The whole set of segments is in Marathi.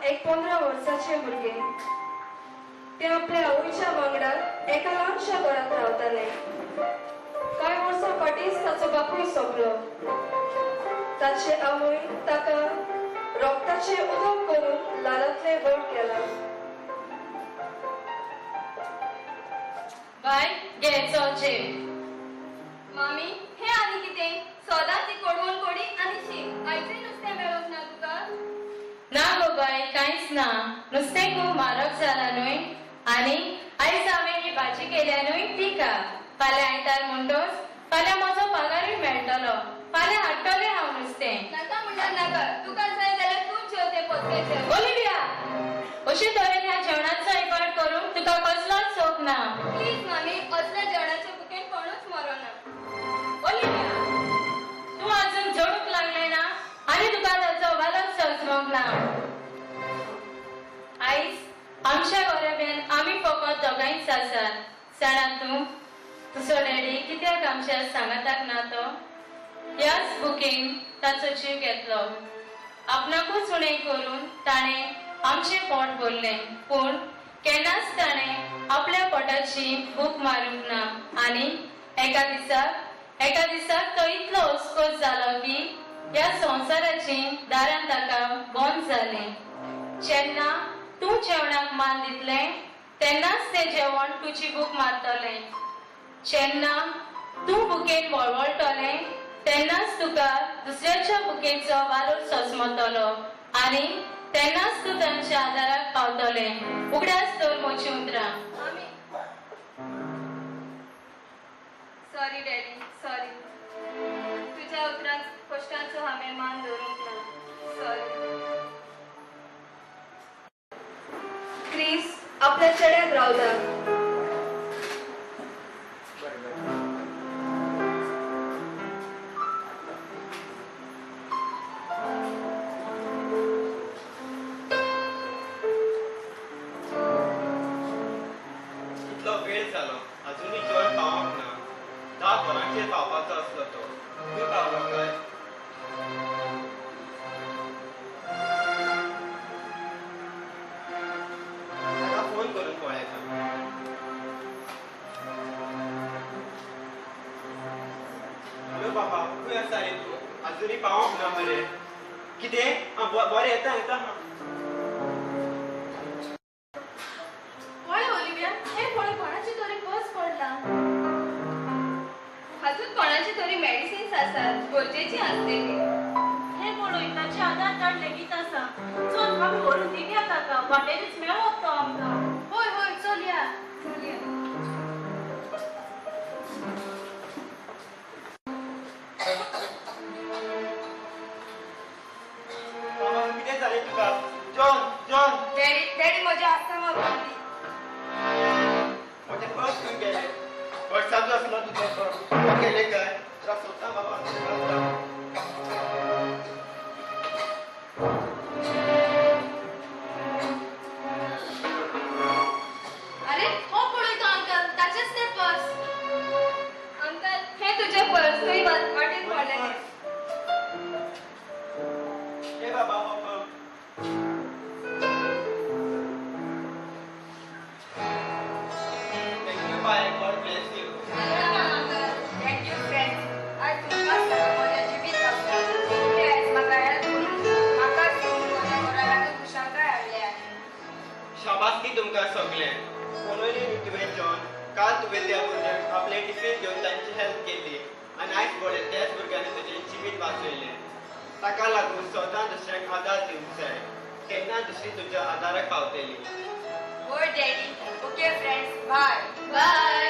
एक 15 वर्साचे भुरगे. ते आपल्या आवयच्या वांगडा एका ल्हानशा घरात रावताले. कांय वर्सां फाटींच ताचो बापूय सोंपलो. ताचे आवय ताका रोगताचे उदक करून लालांतले व्हड केला. बाय घे चल जेव. मामी हे आनी कितें? सदांच ती कडवण कोडी आनी शी. आयचें नुस्तें मेळोंक ना तुका? ना गो बाय कांयच ना. नुस्तें खूब म्हारग जाला न्हय आनी आयज हांवें ही भाजी केल्या न्हय ती खा. फाल्यां आयतार म्हणटोच फाल्यां म्हजो पगारूय मेळटलो. फाल्यां हाडटलें हांव नुस्तें. नाका म्हणल्यार नाका. तुका जाय जाल्यार तूं जेव तें पोचकेचें. ओलिव्हिया अशे तरेन ह्या जेवणाचो इबाड करूंक तुका कसलोच सोप ना. प्लीज मामी असल्या जेवणाचे बुकेन कोणूच मरोना. ओलिव्हिया तूं अजून जळूंक लागलें ना आनी तुका ताचो वालोच समजूंक ना. आयज आमच्या गोरेब्यान आमी फकत दोगांयच आसात. जाणा तूं तुजो डॅडी कित्याक आमच्या सांगाताक ना तो? ह्याच बुकेन ताचो जीव घेतलो. आपणाकूच उणें करून ताणें आमचें पोट भरलें. पूण केन्नाच ताणें आपल्या पोटाची भूक मारूंक ना. आनी एका दिसाक तो इतलो हुस्कोच जालो की ह्या संवसाराची दारां ताका बंद जालीं. जेन्ना तूं जेवणाक मान दितलें तेन्नाच तें जेवण तुजी भूक मारतलें. जेन्ना तूं बुकेन वळवळटलें तेन्नाच तुका दुसऱ्याच्या बुकेचो वालोर सोंसमतलो आनी तेन्नाच तूं तांच्या आदाराक पावतलें. उगडास तर म्हजीं उतरां. मामी सॉरी डॅडी सॉरी. तुज्या उतरांच कश्टांचो हांवें मान दवरूंक ना. सॉरी. क्रिस आपल्या चेड्याक रावता. इतलो वेळ जालो अजूनही जेवण पावोंक ना. 10 वरांचेर पावपाचो आसलो तो. खंय पावलो काय? ताका फोन करून पळयता. हॅलो बाबा खंय आसा रे तूं? अजूनही पावोंक ना मरे. कितें? बरें येता येता. हातूंत कोणाची तरी मेडिसिन्स आसात गरजेची आसलेली. हे पळय ताचे आधार कार्ड लेगीत आसा. चल आमी व्हरून दिवया ताका. वाटेरीच मेळत तो आमकां. होय होय चल या. बाबा कितें जालें तुका? जॉन जॉन डॅडी म्हजे आस्थमा वाडली. म्हजें पर्स खंय गेलें? पर्साचो आसलो तुजो पर्स. खंय गेलें काय? जरा सोदता बाबा. अरे हो पळय तो अंकल ताचेच ते पर्स. अंकल हे तुझे पर्स खंय वाटेन पडलेले. हे बाबा बाबा. Thank you bye. God bless you. Thank you friend. आज तुमकां सगळं माझ्या जिवीत आसता. ते आयज म्हाका हेल्प करून म्हाकाच घेवन माझ्या घराक खुशालकाय हाडल्या. शाबासकी तुमकां सगळ्यांक. कोणूय तुवें जॉन काल तुवें त्या भुरग्यांक आपले टिफीन घेवन तांची हेल्प केली आनी आयज घोडे त्याच भुरग्यांनी तुजें जिवीत वाचयलें. ताका लागून सदां दुसऱ्यांक आदार दिवंक जाय. केन्ना दुसरी तुज्या आदाराक पावतली. होय daddy. Okay friends bye. Bye.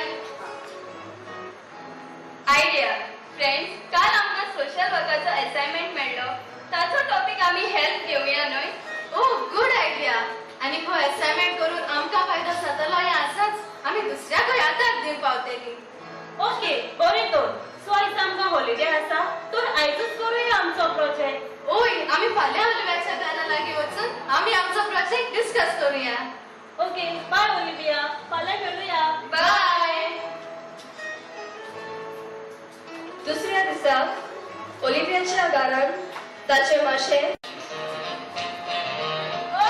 Idea friends काल आमकां सोशल वर्काचो असाइनमेंट मेळ्ळो. ताचो टॉपिक आमी हेल्प घेवया न्हय. Oh good idea. आनी हो असाइनमेंट करून आमकां फायदो जातलो हें आसाच. आमी दुसऱ्याकय आदार दिवंक पावतली. ओके बरें तर. सो आयज आमकां हॉलिडे आसा तर आयजूच करूया आमचो प्रोजेक्ट. ओय आमी फाल्यां ओलिव्हियाच्या दारा लागीं वचून आमी आमचो प्रोजेक्ट डिस्कस करूया. Okay bye Olivia. फाल्यां मेळुया. बाय. दुसऱ्या दिसाक ओलिव्हियाच्या घरान ताचे माशें ओ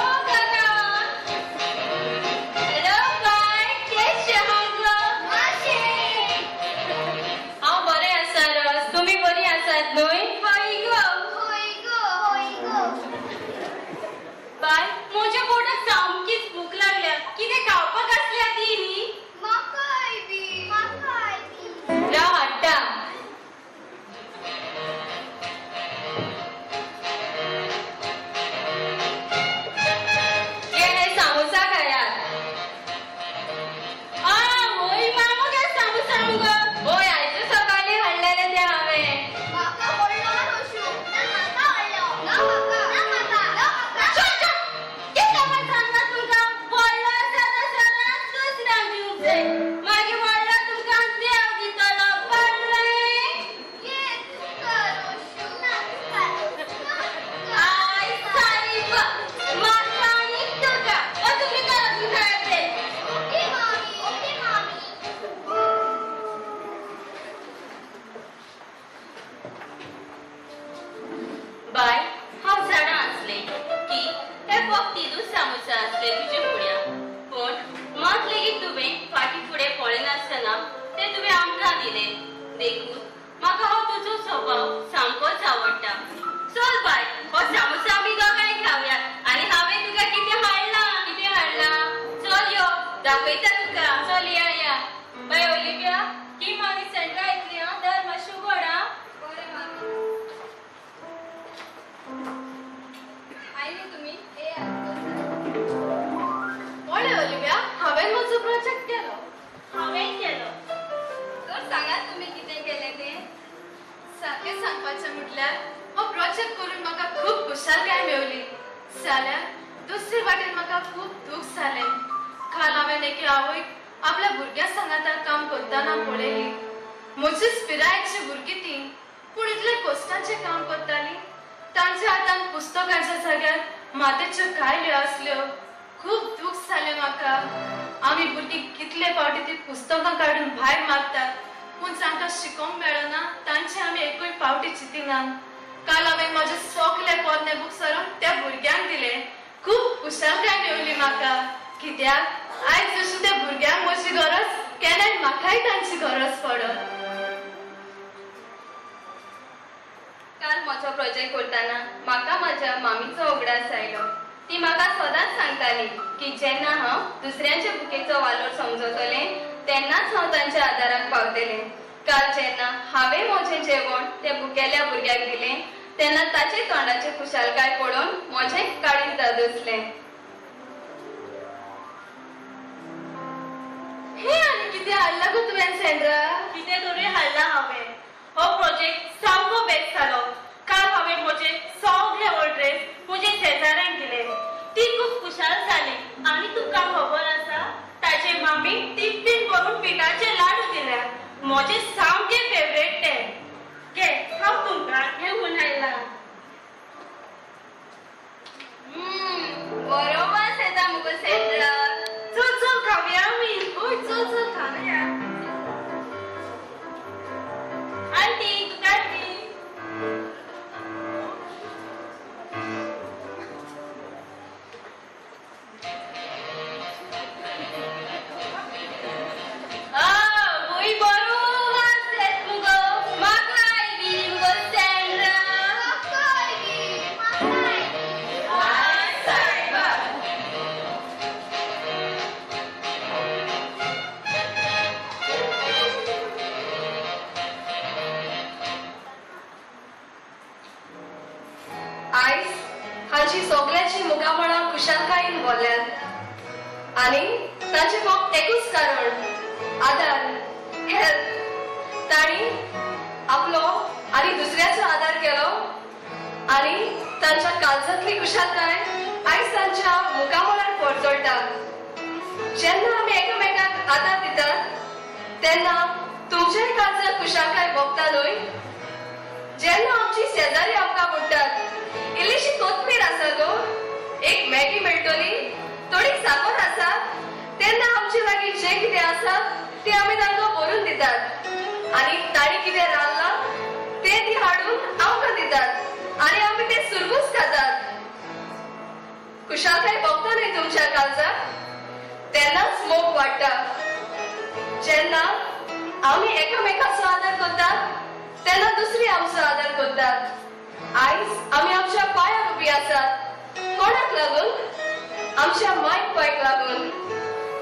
दिले. देखून म्हाका हो तुजो स्वभाव सामकोच आवडटा. चल बाय, हो सामोसा आमी दोगांय खावया. आनी हांवें तुका कितें हाडला. चल यो, दाखयता तुका. चल या. बाय ओलिव्हिया, किम आनी सँड्रा येतली हां. दर मातशें उगड हां. बरें मामी. आयली तुमी? पळय ओलिव्हिया, हांवें म्हजो प्रोजेक्ट केलो. हांवें केलो. तर सांगात तुमी कितें केलें तें. सारकें सांगपाचें म्हटल्यार हो प्रोजेक्ट करून म्हाका खूब खुशालकाय मेवली. जाल्यार दुसरे वाटेन म्हाका खूब दूख जालें. काल हांवें एके आवयक आपल्या भुरग्या सांगातार काम करतना पळयली. म्हजीच पिरायेची भुरगीं ती, पूण इतले कश्टाचें काम करताली. तांच्या हातान पुस्तकांच्या जाग्यार मातयेच्यो कायल्यो आसल्यो. खूब दूख जालें म्हाका. आमी भुरगीं कितले फावटी ती पुस्तकां काडून भायर मारतात, पूण तांकां शिकोवंक मेळना तांचे आमी एकूय फावटी चिंतिना. काल हांवें म्हाजे सगळे पोरणे बुक्स व्हरून त्या भुरग्यांक दिले. खूब खुशालकाय मेवली म्हाका. कित्याक आयज जशी त्या भुरग्यांक म्हजी गरज, केन्नाय म्हाकाय तांची गरज पडत. काल म्हजो प्रोजेक्ट करतना म्हाका म्हज्या मामीचो उगडास आयलो. ती म्हाका सदांच सांगताली की जेन्ना हांव दुसऱ्यांच्या बुकेचो वालोर समजतलें तेन्नाच हांव तांच्या आदाराक पावतलें. काल जेन्ना हांवें म्हजें जेवण त्या भुकेल्या भुरग्याक दिलें तेन्ना ताचे तोंडाचे खुशालकाय पळोवन म्हजें काळीज दादोसलें. हे आनी कितें हाडला गो तुवें सँड्रा? कितें तरी हाडला हांवें. हो प्रोजेक्ट सामको बेस्ट जालो. काल हांवें म्हजे सगळे ओल्ड ड्रेस म्हजे शेजाऱ्यांक दिले. ती खूब खुशाल जाली. आनी तुका खबर आसा, ताचे मामी टिफीन भरून पिठाचे लाडू दिल्या. म्हजे सामके फेवरेट ते. घे, हांव तुमकां घेवन आयला. बरोबर येता मुगो सँड्रा. चल खावया आमी. ओय चल खावया. आंटी, तुका ती. भुंय बरो वाजलेत मुगो. म्हाकाय बी मुगो सँड्रा. वाज सायबा. आयज हाची सगळ्याची मुखामळां खुशालकायेन भरल्यात आनी ताचे फक्त एकूच कारण आदार, हेल्प. तांणी आपलो आनी दुसऱ्याचो आदार केलो आनी तांच्या काळजांतली खुशालकाय आयज तांच्या मुखामळार परतळटा. जेन्ना आमी एकामेकांक आदार दितात तेन्ना तुमच्याय काळजांत खुशालकाय भोगता न्हय. जेन्ना आमची शेजारी आमकां म्हणटात इल्लीशी कोथमीर आसा गो, एक मॅगी मेळटली, थोडी साकर आसा, तेन्ना आमचे लागीं जें कितें आसा तें आमी तांकां भरून दितात. आनी तांणी कितें रांदलां तें ती हाडून आमकां दितात आनी आमी तें सुरबूस खातात. खुशालकाय भोगता न्हय तुमच्या काळजाक, तेन्नाच मोग वाडटा. जेन्ना आमी एकामेकाचो आदर करतात तेन्ना दुसरी आमचो आदर करतात. आयज आमी आमच्या पांयार उबी आसात. कोणाक लागून? आमच्या मायक बायक लागून.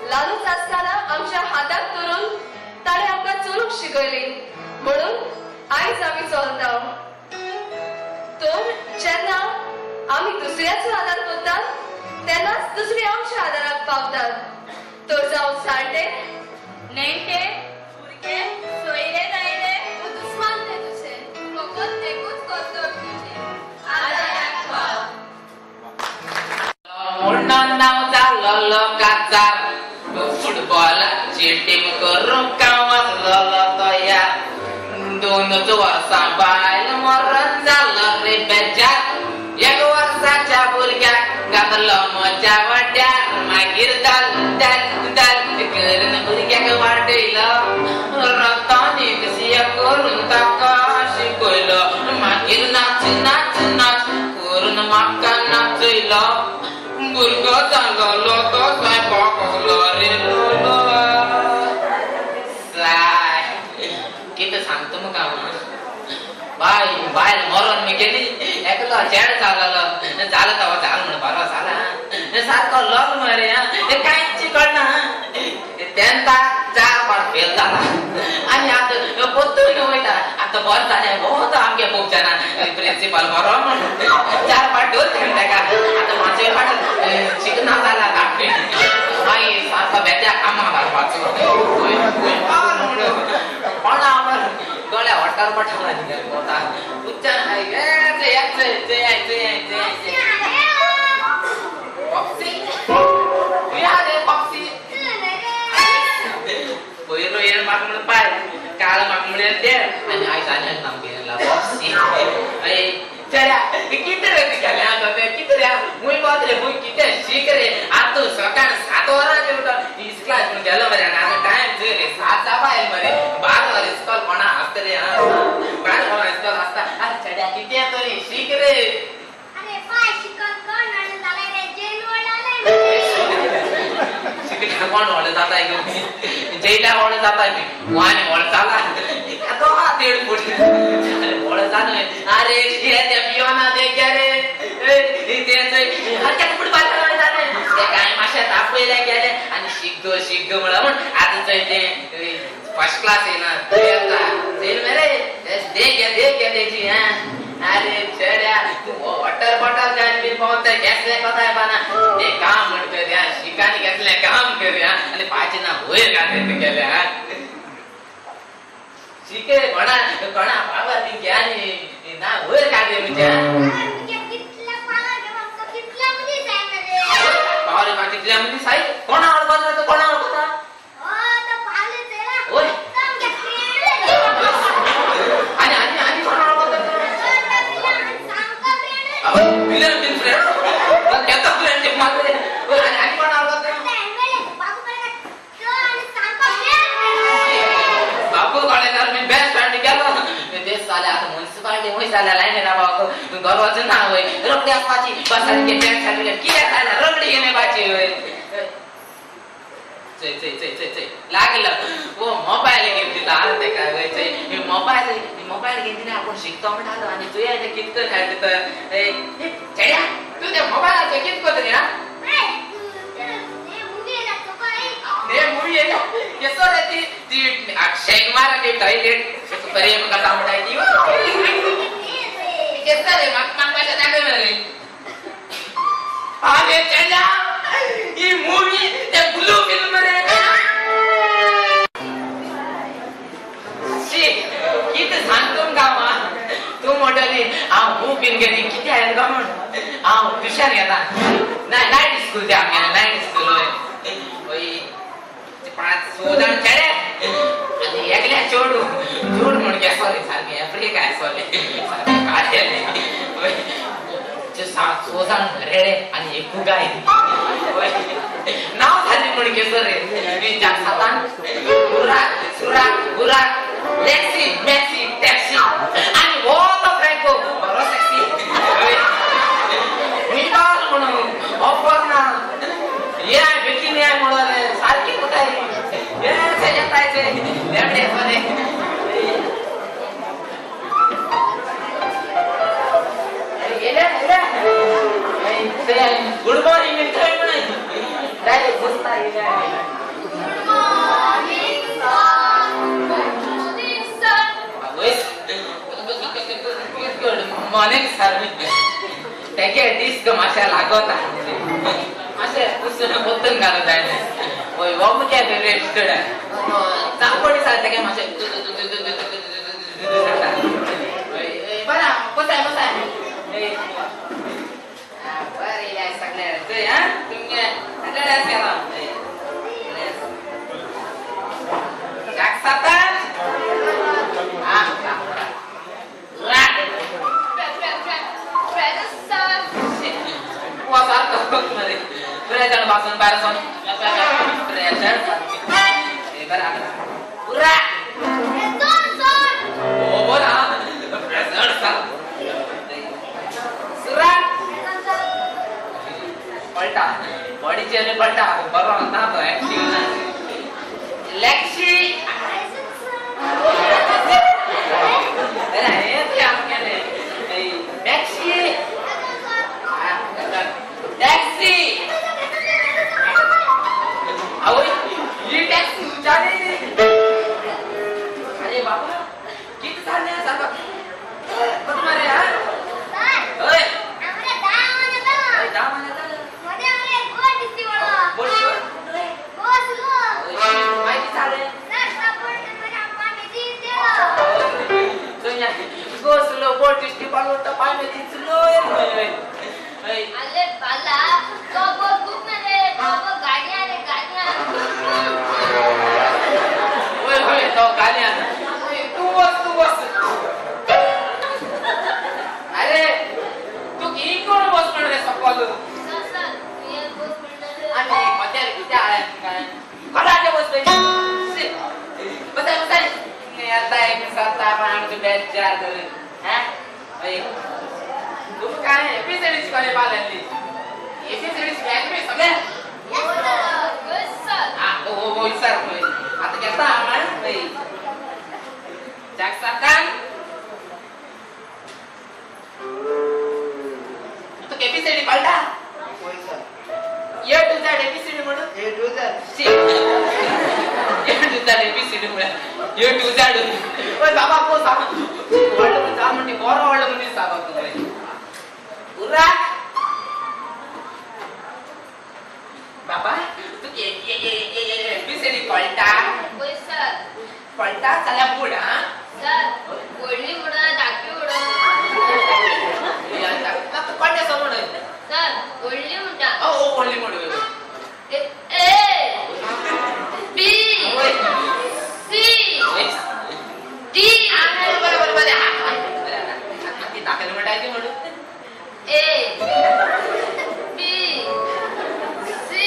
ल्हानूच आसतना आमच्या हाताक धरून ताणें आमकां चलूंक शिकयली, म्हणून आयज आमी चलता. तर जेन्ना आमी दुसऱ्याचो आदार करतात तेन्नाच दुसरी आमच्या आदाराक पावतात. तर जावं जाणटे, नेणटे, भुरगे, सोयरे दायरे, दुस्मान ते तुझे. फकत एकूच कर्तव्य तुजें. आदाराक पाव. म्हणून नाव झालं लोकांचा फुटबॉलाची टीम करून कामाला तयार. 2 वर्सां बायल मरण झालं रे बेजार. 1 वर्साच्या भुरग्याक घातलो म्हज्या वाड्यार. मागीर दाल करून भुरग्याक वाडयलो. रतांनी कशी करून ताका शिकयलो. मागीर नाच करून म्हाका नाचयलो. भुरगो जालो तो स्वयंपाक कसलो रे लोलो. साय मरून मी गेली एकलो चेड झालं तेव्हा झालं म्हणून बरं झाला सारखं लग्न मरे हे काहीच कळना त्यांचा 4 पाठ फेल झाला आणि आता पोतून वयता आता बरं झाले बहुत आमगे खूप जण प्रिन्सिपल बरो म्हणून 4 पाठ दोन घंटे का आता माझे पाठ शिकना झाला दाखवे आई सारखा बेट्या कामाला वाचलो पण आम्हाला गळ्या वाटार पठाला निघाले होता उच्चार पहिलो येण माग म्हणून पाय काल माग म्हणून दे आणि आई जाण्यात नाम केला बॉक्सी अरे चला किती रे केले आता ते किती रे मुई बात रे मुई किती शिक रे आज तो सकाळ 7 वाजता उठा इस क्लास में गेलो मरे आता टाइम जे रे 7 बाहेर मरे 12 वाजता स्कूल कोणा असते रे 12 वाजता स्कूल असता अरे चड्या किती तरी शिक रे अरे पाय शिकत कोण आणि झाला रे जेल वळाले शिकत कोण वळ जाता आहे जेला वळ जाता आहे वाने वळ चाला तो हा 1.5 फूट अरे वळ जाणे अरे त्या पियोना दे क्या रे ते हरकत फुट बाहेर वळ जाणे ते काय माशा तापलेला गेले आणि शिक गो म्हणून आता ते फर्स्ट क्लास आहे ना जेल मेरे दे जी हां अरे चेड्या तू वॉटर बॉटल जान भी बहुत घेतले कथाय बाना ते काम म्हणतो त्या शिकानी घेतले काम करूया आणि पाचे ना होईल का ते केले हा शिके कोणा बाबा ती ज्ञानी ना होईल का ते म्हणजे कितला पाला घेऊन कितला मध्ये जाणार रे पावले पाटीतल्या मध्ये साई कोणा आवडतो तो कोणा आवडतो तो पाले तेरा ओय काम घेतले आणि कोणा आवडतो विलन बिन फ्रेंड त्याचा फ्रेंड ते मारले आणि कोण आवडतो बापू कॉलेजर मी बेस्ट फ्रेंड गेलो ते साले आता म्युनिसिपालिटी होई साले लाईन ना बापू गरवाचं नाव होय रगडी असपाची बसारी के टॅक्स आले की साले रगडी घेणे बाची होय चे लागलं वो मोबाईल घेऊन दिला ते काय व्हायचे हे मोबाईल घेऊन दिला आपण शिकतो म्हणालो आणि तू यायचं कितकं खायचं तर ए चड्या तू त्या मोबाईलचं कितकं तरी हा ने मूवी आहे कसं रे ती अक्षय मारा के टॉयलेट प्रेम कथा म्हणायची कसं रे मग माझ्या दाखव रे अरे चड्या ही मूवी त्या ब्लू फिल्म रे किती सांगतो का मा तू मोठ्याने भू पिन गेली किती आहे का म्हणून ट्युशन घेता नाही नाईट स्कूल द्या नाईट स्कूल होय 5 सोदण चढे आणि एकल्या चोडू जोड म्हणून काय सॉरी सारखे आफ्रिका काय सॉरी काढले सोजान रेडे आणि एक फुगा आहे नाव झाली म्हणून केसर रे मी जागसातान सुरा लेक्सी मॅक्सी टॅक्सी आणि वो तो फ्रँको बरो सेक्सी मी बाल म्हणून ऑफर ना ये बिकिनी आहे म्हणून सारखी कुठे आहे ये सजत आहे लेमडे मध्ये गुड मॉर्निंग मित्र नाही डायरेक्ट बसता येईल गुड मॉर्निंग मॉर्निंग सर त्याचे डिस्क माशा लागत असे पुस्तक बोलून घालत आहे होय वाम काय फेवरेट स्टुडंट चांगली सारखे काय माशा बरा कसं आहे बरे या सगळ्या हा तुम्ही सगळ्या केला जागसातात हा प्रेझेंट पासून पासून प्रेझेंट हे बरा पुरा हो बोला प्रेझेंट सा सुरा पलटा बॉडीचे ने पलटा बरो ना तो ऍक्टिव्ह ना लेक्सी अरे हे क्या केले तुम्ही काय एपीसीडी शिकवले पाहिजे एपीसीडी शिकायला सगळ्या हो सर आता घेता आम्हाला जागसा काम तू एपीसीडी पाळटा ये टू झेड एपीसीडी म्हणून ए टू झेड ये टू झेड एपीसीडी म्हणून ये टू झेड ओय बाबा को सांग वर्ड जा म्हणजे बरो वर्ड म्हणजे सांगा तुम्ही उरा बाबा तू एपीसीडी पाळटा होय सर पाळटा चला पुढे हा सर ओढली उडा टाकी उडा तू पाळटा समोर सर ओढली उडा ओ only mode A B C D बरोबर ती दाखल म्हणायची म्हणून ए बी सी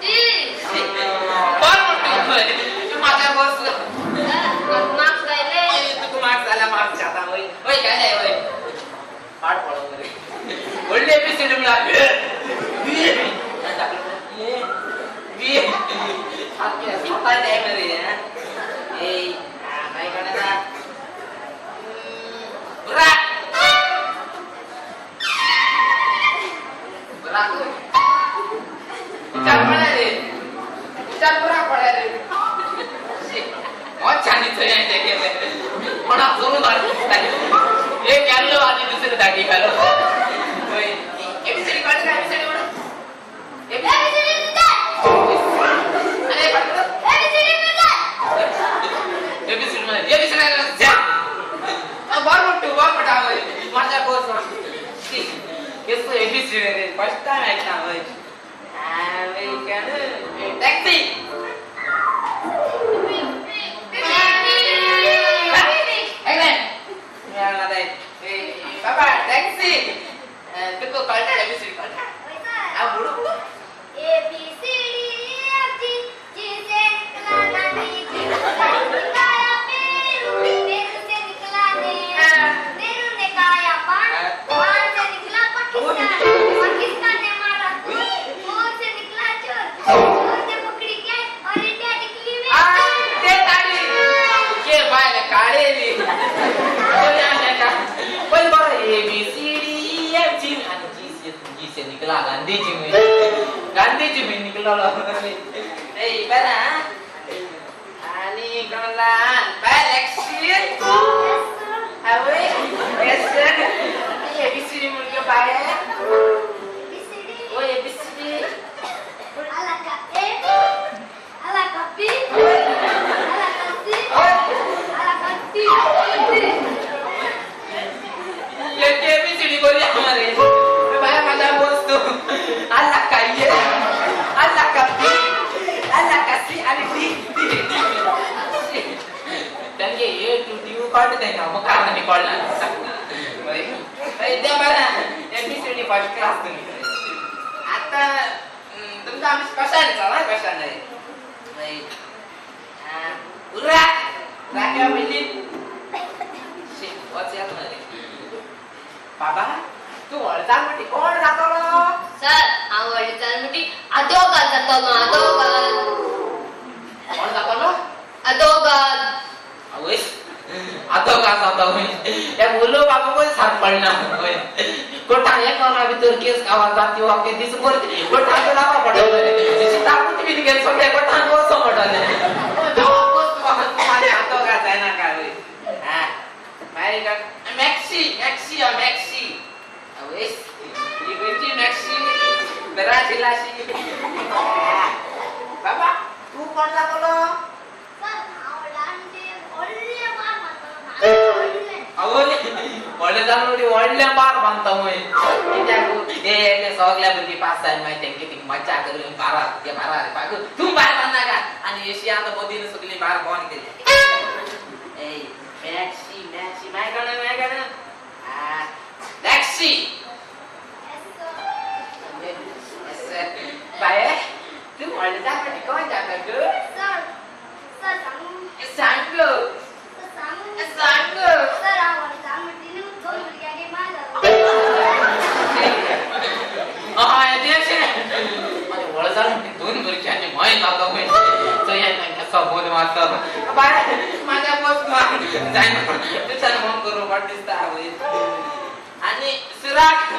डी कोण म्हणतो माझ्या बॉस मार्क्स गायले तू मार्क्स आला मार्क्स जाता होय होय काय नाही होय पाठ पडव रे ओल्ड एपिसोड मला बी आपल्या स्वतः टाइम रे ए काय करणार बुरा बुरा विचार पडा रे विचार बुरा पडा रे बहुत छान दिसतोय ते केले पण आपण मारतो एक कॅरलो आणि दुसरे दागी घालो होय एपिसोड काढ काय एपिसोड म्हणा अरे पडतो एपिसोड मध्ये एपिसोड जा बार मोठा होय माझ्या कोर्स केस एपिसोड रे फर्स्ट टाइम ऐकला होय अमेरिकन टॅक्सी बाबा टॅक्सी तुको कळता एबीसीडी कळता आ बुडू A B C D F G G से निकला नानी जी काया पेरू पेरू से निकला नेहरू ने काया पान से निकला पाकिस्तान ने मारा मोर से निकला चोर से पकड़ी गैस और इंडिया निकली में ते ताली के बाय काळेली कोणी आले का बोल बरं A B C D E F G आणि जी से निकला गांधीजी में निकला ए बरा आणि गणला galaxy away yes sir A B C D मुलगे बाय ओ A B C D ala ka e ala ka b ala ka c ala ka t ये के बी सी डी बोली हमारे बाय माझा बोलतो अल्लाह का ये अल्लाह का बी अल्लाह का सी आणि डी त्यांनी ए टू डी काढते ना मग काय नाही काढला होय ते बरं एबीसीडी फर्स्ट क्लास तुम्ही आता तुमचा आम्ही कशाने चालला कशाने नाही उरा राख्या मिली शी वॉच यात नाही बाबा तू वळता म्हणजे कोण जातो सर आवडीचा मुठी अधोगत जातो ना अधोगत कोण जातो अधोगत अवश्य आता का जाता होय या बोलो बाबा कोण साथ पडना होय कोटा एक और अभी तो केस का जाती हो के दिस बोल कोटा तो लावा पड़ो जिस ताकत भी निकल सके कोटा को समटले बाबा को तुम्हारे हाथों का जाना का होय हां मारी का मैक्सी अवश्य ये बेटी मैक्सी बेरा दिलासी बाबा तू कोण लागलो सर आवडांचे ओल्ले मार मारतो ಒಳ್ಳೆ ನೋಡಿ ಒಳ್ಳೆ ಬಾರ್ ಬಂತ सगळ्या भुरगी 5-6 माहिती किती मज्जा करून बारा रे पागू तू बार बनना का आणि एशिया आता मोदीने सगळी बार बॉन केली ए मॅक्सी माय गाणं टॅक्सी बाय तू म्हणलं जात कोण जात ग सर सांग सर बाय माझ्या बस मान जाय तुझ्या फोन करू वाट दिसता आवय आणि सुराग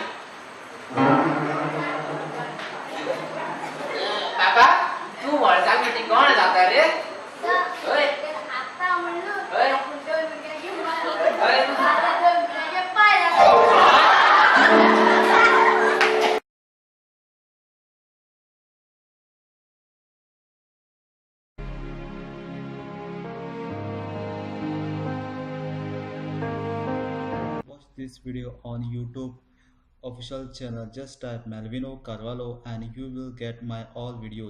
बाबा तू वळचा किती कोण जाता रे ओय आता म्हणलो ओय आपण दोन मिनिटं घेऊन आलो. ओय आता दोन मिनिटाच्या पाय लागले. Watch this video on YouTube official channel. Just type Malvino Carvalho and you will get my all videos.